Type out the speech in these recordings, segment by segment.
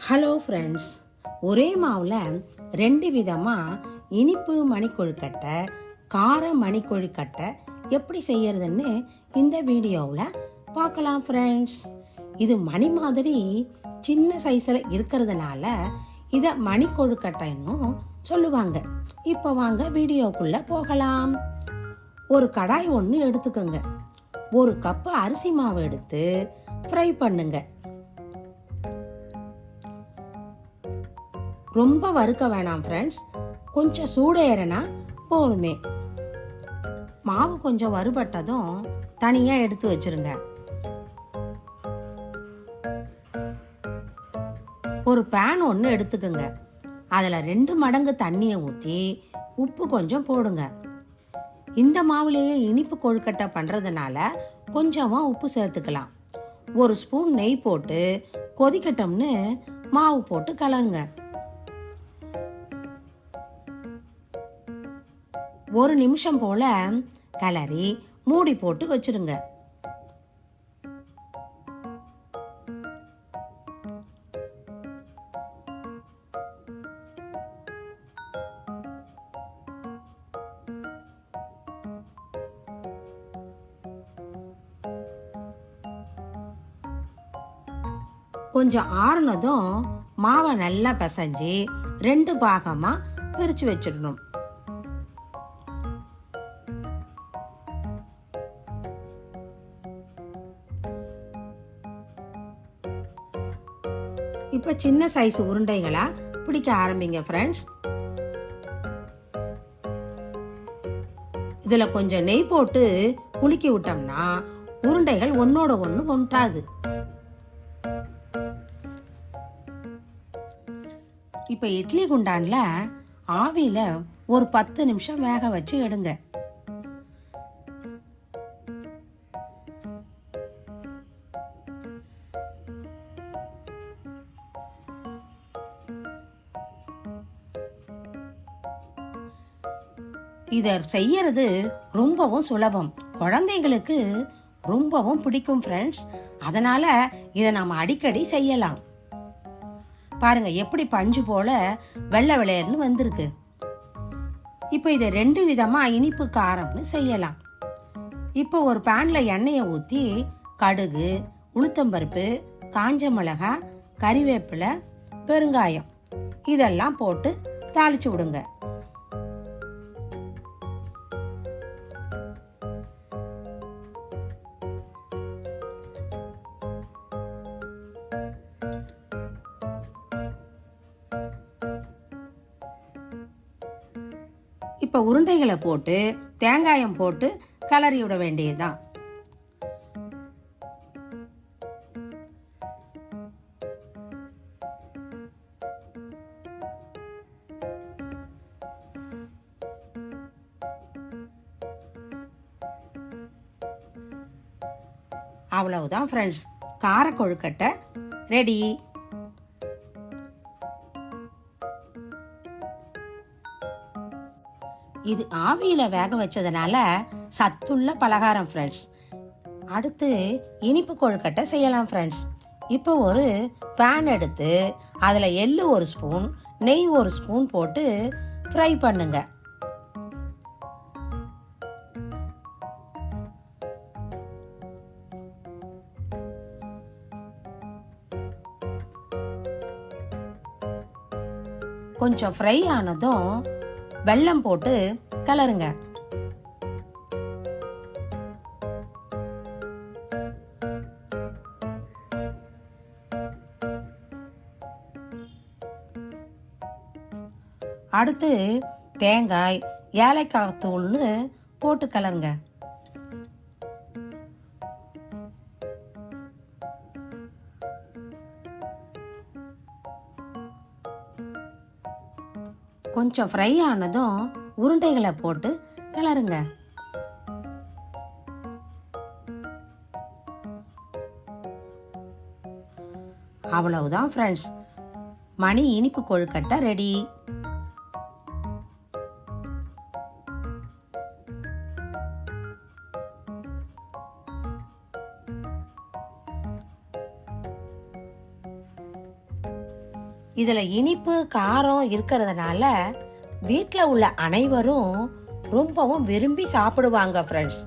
Hello friends, ஒரே மாவில் 2 விதமாக இனிப்பு மணிக்கொழுக்கட்டை, கார மணிக்கொழுக்கட்டை எப்படி செய்யறதுன்னு இந்த வீடியோவில் பார்க்கலாம் ஃப்ரெண்ட்ஸ். இது மணி மாதிரி சின்ன சைஸில் இருக்கிறதுனால இதை மணிக்கொழுக்கட்டைன்னு சொல்லுவாங்க. இப்போ வாங்க வீடியோக்குள்ளே போகலாம். ஒரு கடாய் ஒன்று எடுத்துக்கோங்க. 1 கப்பு அரிசி மாவு எடுத்து ஃப்ரை பண்ணுங்க. ரொம்ப வறுக்க வேணாம் ஃப்ரெண்ட்ஸ், கொஞ்சம் சூடேறனா போருமே. மாவு கொஞ்சம் வறுபட்டதும் தனியாக எடுத்து வச்சிருங்க. ஒரு பேன் ஒன்று எடுத்துக்கோங்க. அதில் 2 மடங்கு தண்ணியை ஊற்றி உப்பு கொஞ்சம் போடுங்க. இந்த மாவுலேயே இனிப்பு கொழுக்கட்டை பண்ணுறதுனால கொஞ்சமாக உப்பு சேர்த்துக்கலாம். 1 ஸ்பூன் நெய் போட்டு கொதிக்கட்டோம்னு மாவு போட்டு கலருங்க. 1 நிமிஷம் போல கலரி மூடி போட்டு வச்சிருங்க. கொஞ்சம் ஆறுனதும் மாவை நல்லா பிசைஞ்சு 2 பாகமாக பிரித்து வச்சிடணும். இப்போ சின்ன சைஸ் உருண்டைகளா பிடிக்க ஆரம்பிங்க ஃப்ரெண்ட்ஸ். இதில் கொஞ்சம் நெய் போட்டு குலுக்கி விட்டோம்னா உருண்டைகள் ஒன்னோட ஒன்று ஒட்டாது. இப்போ இட்லி குண்டான்ல ஆவியில் ஒரு 10 நிமிஷம் வேக வச்சு எடுங்க. இதை செய்யறது ரொம்பவும் சுலபம், குழந்தைங்களுக்கு ரொம்பவும் பிடிக்கும் ஃப்ரெண்ட்ஸ். அதனால இதை நாம அடிக்கடி செய்யலாம். பாருங்க எப்படி பஞ்சு போல வெள்ளை வெள்ளையர்னு வந்திருக்கு. இப்போ இதை 2 விதமா இனிப்பு காரம்னு செய்யலாம். இப்போ ஒரு பேன்ல எண்ணெயை ஊற்றி கடுகு, உளுத்தம்பருப்பு, காஞ்ச மிளகாய், கறிவேப்பிலை, பெருங்காயம் இதெல்லாம் போட்டு தாளிச்சு விடுங்க. இப்போ உருண்டைகளை போட்டு தேங்காயம் போட்டு கலரி விட வேண்டியதுதான். அவ்வளவுதான் ஃப்ரெண்ட்ஸ், கார கொழுக்கட்டை ரெடி. இது ஆவியில் வேக வச்சதுனால சத்துள்ள பலகாரம் ஃப்ரெண்ட்ஸ். அடுத்து இனிப்பு கொழுக்கட்டை செய்யலாம் ஃப்ரெண்ட்ஸ். இப்போ ஒரு பேன் எடுத்து அதில் எள்ளு 1 ஸ்பூன், நெய் 1 ஸ்பூன் போட்டு ஃப்ரை பண்ணுங்க. கொஞ்சம் ஃப்ரை ஆனதும் வெல்லம் போட்டு கலருங்க. அடுத்து தேங்காய், ஏலக்காய் தூள்னு போட்டு கலருங்க. கொஞ்சம் ஃப்ரை ஆனதும் உருண்டைகளை போட்டு கிளறுங்க. அவ்வளவுதான் ஃப்ரெண்ட்ஸ், மணி இனிப்பு கொழுக்கட்டை ரெடி. இதில் இனிப்பு காரம் இருக்கிறதுனால வீட்டில் உள்ள அனைவரும் ரொம்பவும் விரும்பி சாப்பிடுவாங்க ஃப்ரெண்ட்ஸ்.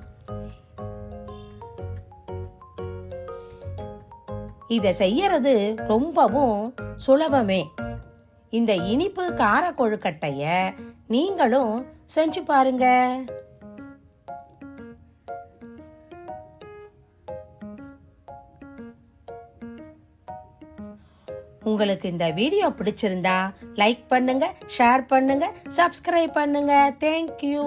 இதை செய்யறது ரொம்பவும் சுலபமே. இந்த இனிப்பு கார கொழுக்கட்டைய நீங்களும் செஞ்சு பாருங்க. உங்களுக்கு இந்த வீடியோ பிடிச்சிருந்தா லைக் பண்ணுங்க, ஷேர் பண்ணுங்க, சப்ஸ்கிரைப் பண்ணுங்க. தேங்க்யூ.